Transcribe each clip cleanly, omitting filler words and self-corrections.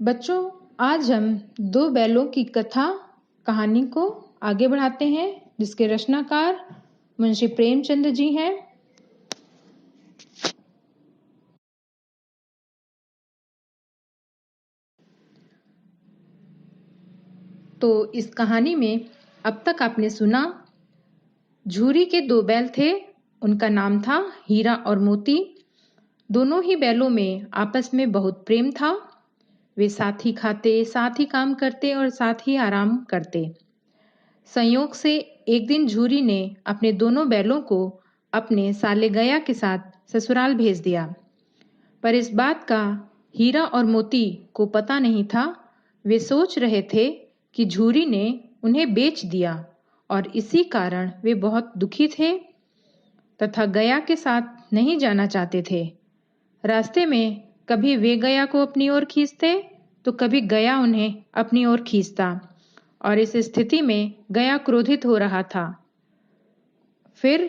बच्चों, आज हम दो बैलों की कहानी को आगे बढ़ाते हैं, जिसके रचनाकार मुंशी प्रेमचंद जी हैं। तो इस कहानी में अब तक आपने सुना, झूरी के दो बैल थे। उनका नाम था हीरा और मोती। दोनों ही बैलों में आपस में बहुत प्रेम था। वे साथ ही खाते, साथ ही काम करते और साथ ही आराम करते। संयोग से एक दिन झूरी ने अपने दोनों बैलों को अपने साले गया के साथ ससुराल भेज दिया। पर इस बात का हीरा और मोती को पता नहीं था। वे सोच रहे थे कि झूरी ने उन्हें बेच दिया और इसी कारण वे बहुत दुखी थे तथा गया के साथ नहीं जाना चाहते थे। रास्ते में कभी वे गया को अपनी ओर खींचते तो कभी गया उन्हें अपनी ओर खींचता, और इस स्थिति में गया क्रोधित हो रहा था। फिर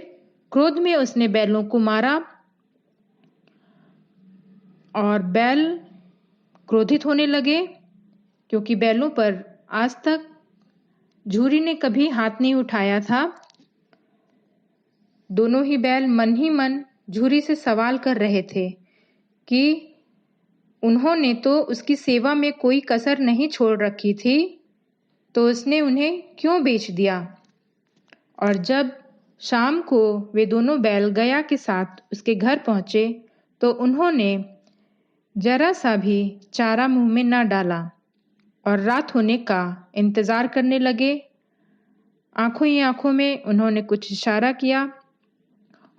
क्रोध में उसने बैलों को मारा और बैल क्रोधित होने लगे, क्योंकि बैलों पर आज तक झूरी ने कभी हाथ नहीं उठाया था। दोनों ही बैल मन ही मन झूरी से सवाल कर रहे थे कि उन्होंने तो उसकी सेवा में कोई कसर नहीं छोड़ रखी थी, तो उसने उन्हें क्यों बेच दिया। और जब शाम को वे दोनों बैल गया के साथ उसके घर पहुंचे तो उन्होंने जरा सा भी चारा मुंह में न डाला और रात होने का इंतजार करने लगे। आंखों ही आंखों में उन्होंने कुछ इशारा किया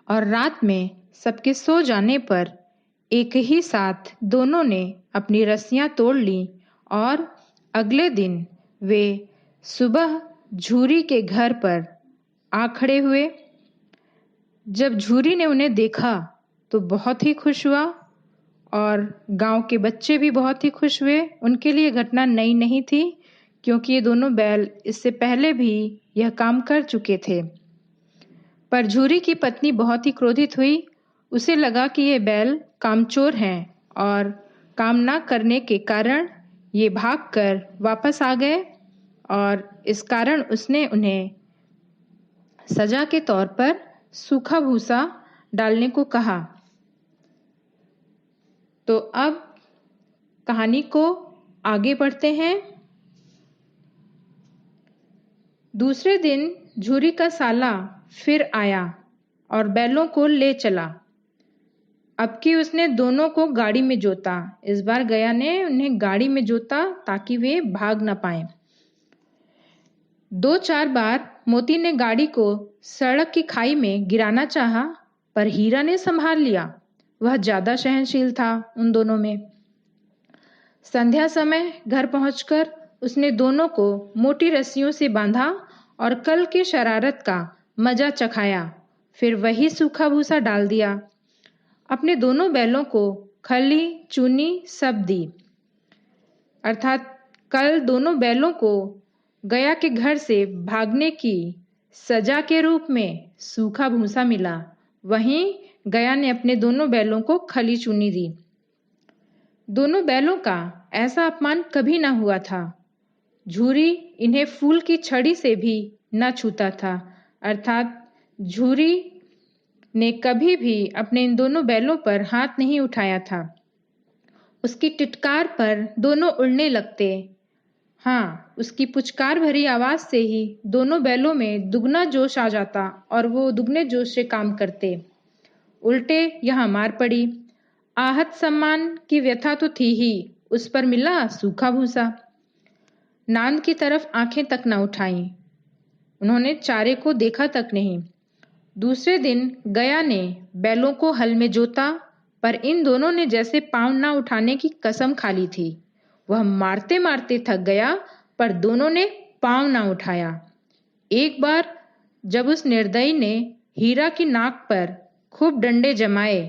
और रात में सबके सो जाने पर एक ही साथ दोनों ने अपनी रस्सियां तोड़ ली और अगले दिन वे सुबह झूरी के घर पर आ खड़े हुए। जब झूरी ने उन्हें देखा तो बहुत ही खुश हुआ और गांव के बच्चे भी बहुत ही खुश हुए। उनके लिए घटना नई नहीं थी, क्योंकि ये दोनों बैल इससे पहले भी यह काम कर चुके थे। पर झूरी की पत्नी बहुत ही क्रोधित हुई। उसे लगा कि ये बैल कामचोर हैं और काम ना करने के कारण ये भागकर वापस आ गए, और इस कारण उसने उन्हें सजा के तौर पर सूखा भूसा डालने को कहा। तो अब कहानी को आगे बढ़ते हैं। दूसरे दिन झूरी का साला फिर आया और बैलों को ले चला। अब की उसने दोनों को गाड़ी में जोता। इस बार गया ने उन्हें गाड़ी में जोता ताकि वे भाग न पाएं। 2-4 बार मोती ने गाड़ी को सड़क की खाई में गिराना चाहा, पर हीरा ने संभाल लिया। वह ज्यादा सहनशील था उन दोनों में। संध्या समय घर पहुंचकर उसने दोनों को मोटी रस्सियों से बांधा और कल की शरारत का मजा चखाया। फिर वही सूखा भूसा डाल दिया। अपने दोनों बैलों को खली चूनी सब दी। अर्थात कल दोनों बैलों को गया के घर से भागने की सजा के रूप में सूखा भूसा मिला। वहीं गया ने अपने दोनों बैलों को खली चूनी दी। दोनों बैलों का ऐसा अपमान कभी ना हुआ था। झूरी इन्हें फूल की छड़ी से भी न छूता था। अर्थात झूरी ने कभी भी अपने इन दोनों बैलों पर हाथ नहीं उठाया था। उसकी टिटकार पर दोनों उड़ने लगते। हाँ, उसकी पुचकार भरी आवाज से ही दोनों बैलों में दुगना जोश आ जाता और वो दुगने जोश से काम करते। उल्टे यहाँ मार पड़ी। आहत सम्मान की व्यथा तो थी ही, उस पर मिला सूखा भूसा। नांद की तरफ आंखें तक न उठाई। उन्होंने चारे को देखा तक नहीं। दूसरे दिन गया ने बैलों को हल में जोता, पर इन दोनों ने जैसे पांव न उठाने की कसम खा ली थी। वह मारते मारते थक गया, पर दोनों ने पांव न उठाया। एक बार जब उस निर्दयी ने हीरा की नाक पर खूब डंडे जमाए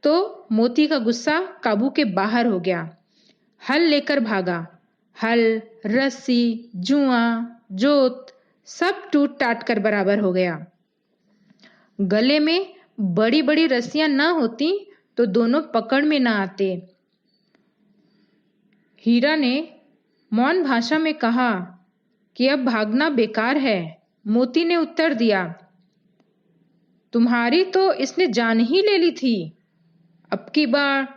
तो मोती का गुस्सा काबू के बाहर हो गया। हल लेकर भागा। हल, रस्सी, जुआं, जोत सब टूट टाट कर बराबर हो गया। गले में बड़ी बड़ी रस्सियां ना होती तो दोनों पकड़ में ना आते। हीरा ने मौन भाषा में कहा कि अब भागना बेकार है। मोती ने उत्तर दिया, तुम्हारी तो इसने जान ही ले ली थी, अब की बार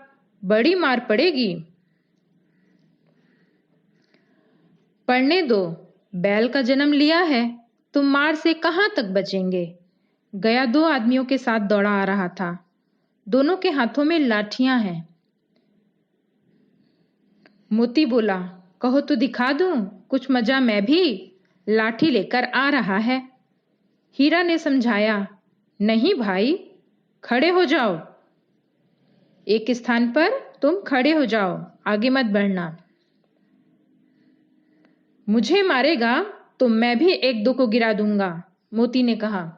बड़ी मार पड़ेगी। पढ़ने दो, बैल का जन्म लिया है, तुम मार से कहां तक बचेंगे। गया 2 आदमियों के साथ दौड़ा आ रहा था। दोनों के हाथों में लाठियां हैं। मोती बोला, कहो तो दिखा दूं कुछ मजा मैं भी। लाठी लेकर आ रहा है। हीरा ने समझाया, नहीं भाई, खड़े हो जाओ। एक स्थान पर तुम खड़े हो जाओ, आगे मत बढ़ना। मुझे मारेगा तो मैं भी 1-2 को गिरा दूंगा, मोती ने कहा।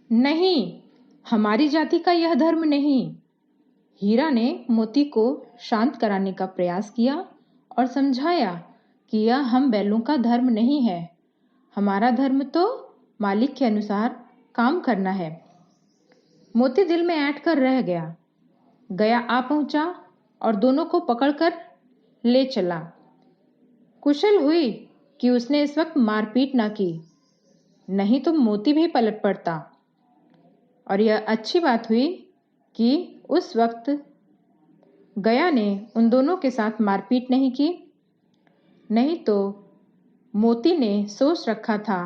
नहीं, हमारी जाति का यह धर्म नहीं। हीरा ने मोती को शांत कराने का प्रयास किया और समझाया कि यह हम बैलों का धर्म नहीं है। हमारा धर्म तो मालिक के अनुसार काम करना है। मोती दिल में ऐंठ कर रह गया। गया आ पहुंचा और दोनों को पकड़कर ले चला। कुशल हुई कि उसने इस वक्त मारपीट ना की, नहीं तो मोती भी पलट पड़ता। और यह अच्छी बात हुई कि उस वक्त गया ने उन दोनों के साथ मारपीट नहीं की, नहीं तो मोती ने सोच रखा था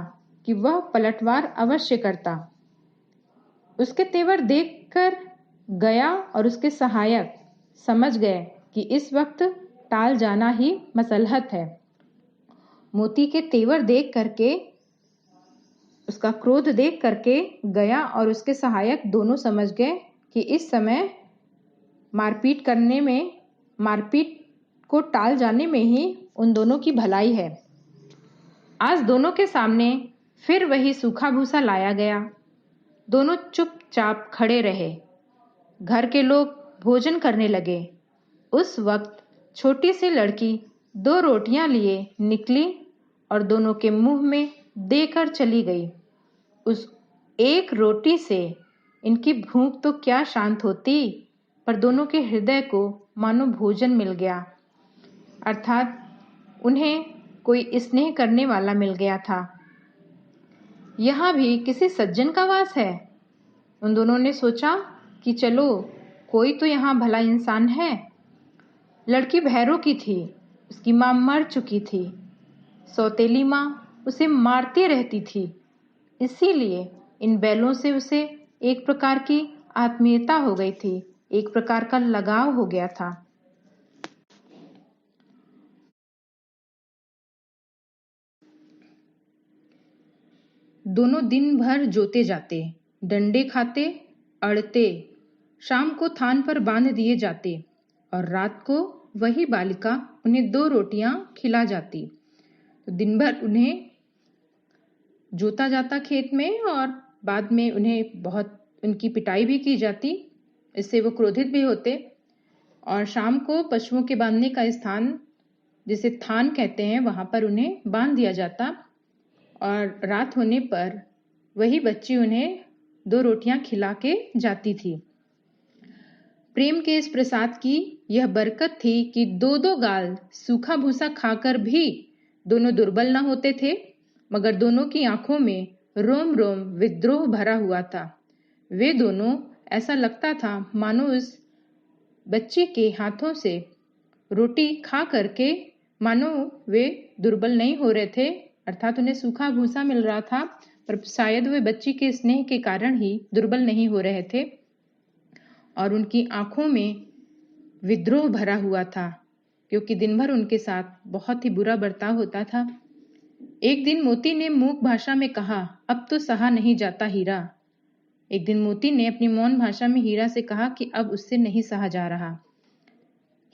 कि वह पलटवार अवश्य करता। उसके तेवर देखकर गया और उसके सहायक समझ गए कि इस वक्त टाल जाना ही मसलहत है। मोती के तेवर देख करके, उसका क्रोध देख करके गया और उसके सहायक दोनों समझ गए कि इस समय मारपीट को टाल जाने में ही उन दोनों की भलाई है। आज दोनों के सामने फिर वही सूखा भूसा लाया गया। दोनों चुपचाप खड़े रहे। घर के लोग भोजन करने लगे। उस वक्त छोटी सी लड़की 2 रोटियां लिए निकली और दोनों के मुंह में देकर चली गई। उस एक रोटी से इनकी भूख तो क्या शांत होती, पर दोनों के हृदय को मानो भोजन मिल गया, अर्थात उन्हें कोई स्नेह करने वाला मिल गया था। यहाँ भी किसी सज्जन का वास है। उन दोनों ने सोचा कि चलो, कोई तो यहाँ भला इंसान है। लड़की भैरों की थी, उसकी माँ मर चुकी थी। सौतेली माँ उसे मारती रहती थी, इसीलिए इन बैलों से उसे एक प्रकार की आत्मीयता हो गई थी, एक प्रकार का लगाव हो गया था। दोनों दिन भर जोते जाते, डंडे खाते, अड़ते, शाम को थान पर बांध दिए जाते और रात को वही बालिका उन्हें 2 रोटियां खिला जाती। तो दिन भर उन्हें जोता जाता खेत में और बाद में उन्हें बहुत उनकी पिटाई भी की जाती, इससे वो क्रोधित भी होते। और शाम को पशुओं के बांधने का स्थान, जिसे थान कहते हैं, वहां पर उन्हें बांध दिया जाता और रात होने पर वही बच्ची उन्हें 2 रोटियां खिला के जाती थी। प्रेम के इस प्रसाद की यह बरकत थी कि 2-2 गाल सूखा भूसा खाकर भी दोनों दुर्बल न होते थे, मगर दोनों की आंखों में रोम रोम विद्रोह भरा हुआ था। वे दोनों, ऐसा लगता था मानो उस बच्चे के हाथों से रोटी खा करके मानो वे दुर्बल नहीं हो रहे थे, अर्थात उन्हें सूखा भूसा मिल रहा था, पर शायद वे बच्ची के स्नेह के कारण ही दुर्बल नहीं हो रहे थे। और उनकी आंखों में विद्रोह भरा हुआ था, क्योंकि दिन भर उनके साथ बहुत ही बुरा बर्ताव होता था। एक दिन मोती ने मूक भाषा में कहा, अब तो सहा नहीं जाता हीरा। एक दिन मोती ने अपनी मौन भाषा में हीरा से कहा कि अब उससे नहीं सहा जा रहा।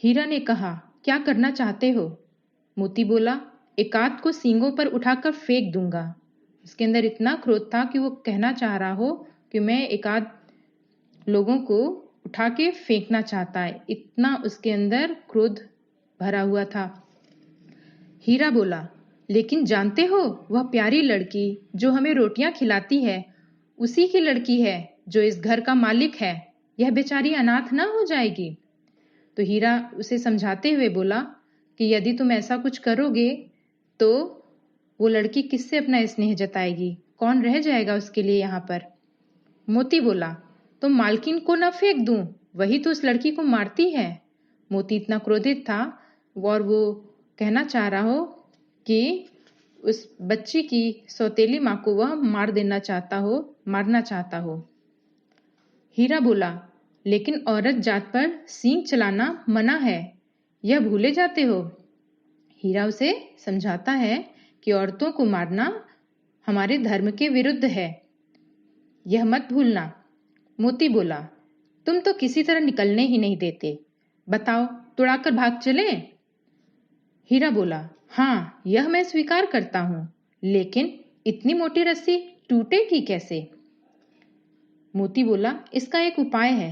हीरा ने कहा, क्या करना चाहते हो? मोती बोला, एकाध को सींगों पर उठाकर फेंक दूंगा। उसके अंदर इतना क्रोध था कि वो कहना चाह रहा हो कि मैं एकाध लोगों को उठा के फेंकना चाहता है, इतना उसके अंदर क्रोध भरा हुआ था। हीरा बोला, लेकिन जानते हो, वह प्यारी लड़की जो हमें रोटियां खिलाती है, उसी की लड़की है जो इस घर का मालिक है, यह बेचारी अनाथ ना हो जाएगी। तो हीरा उसे समझाते हुए बोला कि यदि तुम ऐसा कुछ करोगे तो वो लड़की किससे अपना स्नेह जताएगी, कौन रह जाएगा उसके लिए यहाँ पर। मोती बोला, तो मालकिन को न फेंक दूं, वही तो उस लड़की को मारती है। मोती इतना क्रोधित था और वो कहना चाह रहा हो कि उस बच्ची की सौतेली माँ को वह मारना चाहता हो। हीरा बोला, लेकिन औरत जात पर सींग चलाना मना है, यह भूले जाते हो। हीरा उसे समझाता है कि औरतों को मारना हमारे धर्म के विरुद्ध है, यह मत भूलना। मोती बोला, तुम तो किसी तरह निकलने ही नहीं देते, बताओ तुड़ाकर भाग चले। हीरा बोला, हाँ यह मैं स्वीकार करता हूं, लेकिन इतनी मोटी रस्सी टूटेगी कैसे। मोती बोला, इसका एक उपाय है,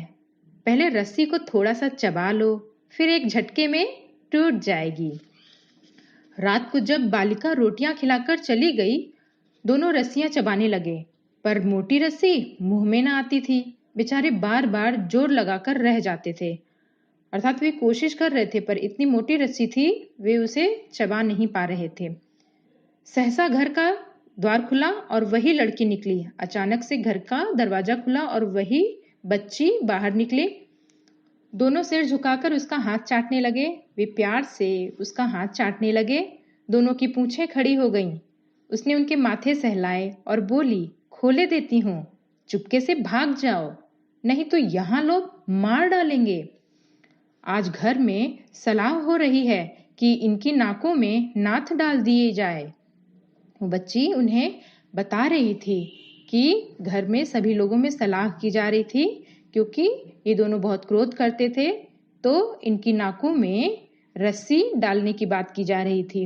पहले रस्सी को थोड़ा सा चबा लो, फिर एक झटके में टूट जाएगी। रात को जब बालिका रोटियां खिलाकर चली गई, दोनों रस्सियां चबाने लगे, पर मोटी रस्सी मुंह में ना आती थी। बेचारे बार बार जोर लगाकर रह जाते थे, अर्थात वे कोशिश कर रहे थे पर इतनी मोटी रस्सी थी वे उसे चबा नहीं पा रहे थे। सहसा घर का द्वार खुला और वही लड़की निकली। अचानक से घर का दरवाजा खुला और वही बच्ची बाहर निकली। दोनों सिर झुकाकर उसका हाथ चाटने लगे। वे प्यार से उसका हाथ चाटने लगे। दोनों की पूंछें खड़ी हो गईं। उसने उनके माथे सहलाए और बोली, खोले देती हूँ, चुपके से भाग जाओ, नहीं तो यहाँ लोग मार डालेंगे। आज घर में सलाह हो रही है कि इनकी नाकों में नाथ डाल दिए जाए। वो बच्ची उन्हें बता रही थी कि घर में सभी लोगों में सलाह की जा रही थी, क्योंकि ये दोनों बहुत क्रोध करते थे, तो इनकी नाकों में रस्सी डालने की बात की जा रही थी।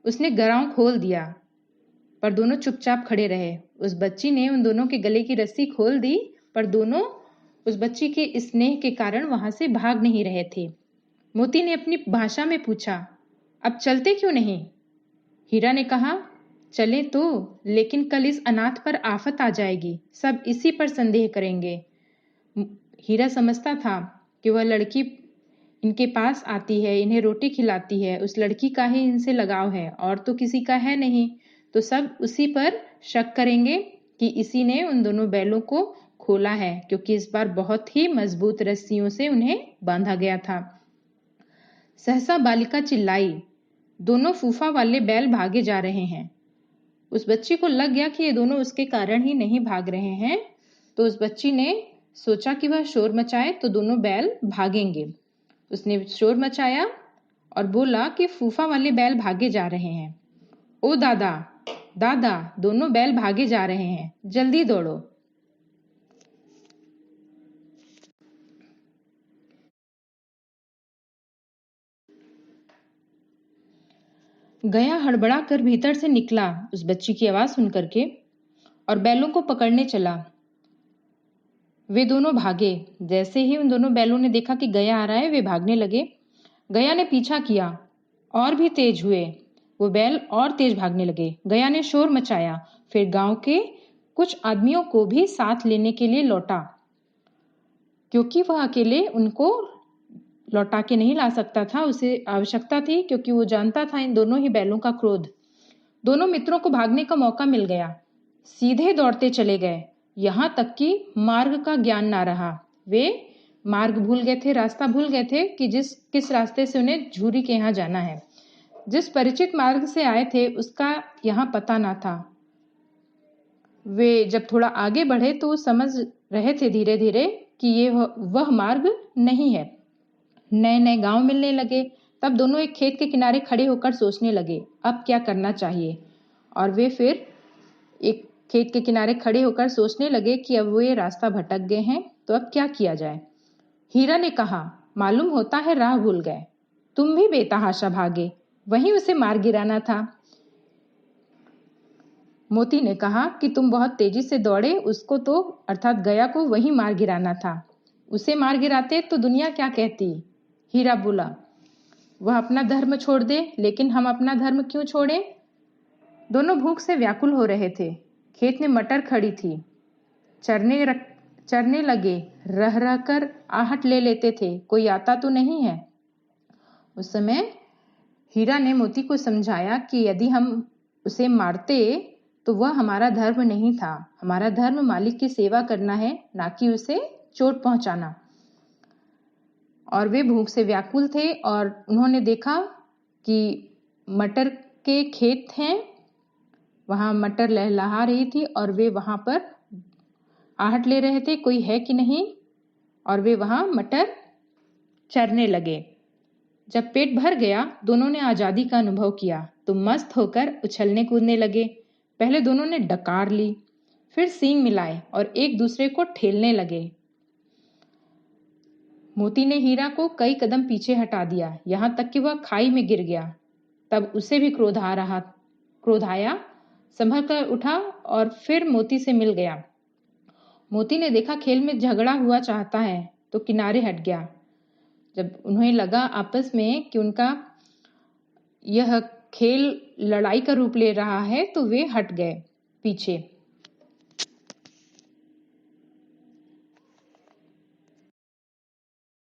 उसने गरां खोल दिया, पर दोनों चुपचाप खड़े रहे। उस बच्ची ने उन दोनों के गले की रस्सी खोल दी, पर दोनों उस बच्ची के स्नेह के कारण वहां से भाग नहीं रहे थे। मोती ने अपनी भाषा में पूछा, अब चलते क्यों नहीं। हीरा ने कहा, चले तो, लेकिन कल इस अनाथ पर आफत आ जाएगी, सब इसी पर संदेह करेंगे। हीरा समझता था कि वह लड़की इनके पास आती है, इन्हें रोटी खिलाती है, उस लड़की का ही इनसे लगाव है और तो किसी का है नहीं, तो सब उसी पर शक करेंगे कि इसी ने उन दोनों बैलों को खोला है, क्योंकि इस बार बहुत ही मजबूत रस्सियों से उन्हें बांधा गया था। सहसा बालिका चिल्लाई, दोनों फूफा वाले बैल भागे जा रहे हैं। उस बच्ची को लग गया कि ये दोनों उसके कारण ही नहीं भाग रहे हैं, तो उस बच्ची ने सोचा कि वह शोर मचाए तो दोनों बैल भागेंगे। उसने शोर मचाया और बोला कि फूफा वाले बैल भागे जा रहे हैं। ओ दादा दादा, दोनों बैल भागे जा रहे हैं, जल्दी दौड़ो। गया हड़बड़ा कर भीतर से निकला उस बच्ची की आवाज सुन करके और बैलों को पकड़ने चला। वे दोनों भागे। जैसे ही उन दोनों बैलों ने देखा कि गया आ रहा है, वे भागने लगे। गया ने पीछा किया और भी तेज हुए वो बैल, और तेज भागने लगे। गया ने शोर मचाया, फिर गांव के कुछ आदमियों को भी साथ लेने के लिए लौटा, क्योंकि वह अकेले उनको लौटा के नहीं ला सकता था, उसे आवश्यकता थी, क्योंकि वो जानता था इन दोनों ही बैलों का क्रोध। दोनों मित्रों को भागने का मौका मिल गया, सीधे दौड़ते चले गए, यहां तक कि मार्ग का ज्ञान ना रहा। वे मार्ग भूल गए थे, रास्ता भूल गए थे कि किस रास्ते से उन्हें झूरी के यहाँ जाना है। जिस परिचित मार्ग से आए थे उसका यहाँ पता ना था। वे जब थोड़ा आगे बढ़े तो समझ रहे थे धीरे धीरे कि ये वह मार्ग नहीं है। नए नए गांव मिलने लगे। तब दोनों एक खेत के किनारे खड़े होकर सोचने लगे, अब क्या करना चाहिए। और वे फिर एक खेत के किनारे खड़े होकर सोचने लगे कि अब वो ये रास्ता भटक गए हैं, तो अब क्या किया जाए। हीरा ने कहा, मालूम होता है राह भूल गए, तुम भी बेतहाशा भागे, वहीं उसे मार गिराना था। मोती ने कहा कि तुम बहुत तेजी से दौड़े, उसको तो अर्थात गया को वहीं मार गिराना था, उसे मार गिराते तो दुनिया क्या कहती। हीरा बोला, वह अपना धर्म छोड़ दे, लेकिन हम अपना धर्म क्यों छोड़ें। दोनों भूख से व्याकुल हो रहे थे। खेत में मटर खड़ी थी, चरने लगे, रह रह कर आहट ले लेते थे, कोई आता तो नहीं है। उस समय हीरा ने मोती को समझाया कि यदि हम उसे मारते तो वह हमारा धर्म नहीं था। हमारा धर्म मालिक की सेवा करना है, ना कि उसे चोट पहुंचाना। और वे भूख से व्याकुल थे और उन्होंने देखा कि मटर के खेत हैं, वहां मटर लहलहा रही थी और वे वहां पर आहट ले रहे थे, कोई है कि नहीं, और वे वहां मटर चरने लगे। जब पेट भर गया, दोनों ने आजादी का अनुभव किया तो मस्त होकर उछलने कूदने लगे। पहले दोनों ने डकार ली, फिर सींग मिलाए और एक दूसरे को ठेलने लगे। मोती ने हीरा को कई कदम पीछे हटा दिया, यहां तक कि वह खाई में गिर गया। तब उसे भी क्रोध आया, संभल कर उठा और फिर मोती से मिल गया। मोती ने देखा खेल में झगड़ा हुआ चाहता है तो किनारे हट गया। जब उन्हें लगा आपस में कि उनका यह खेल लड़ाई का रूप ले रहा है तो वे हट गए पीछे।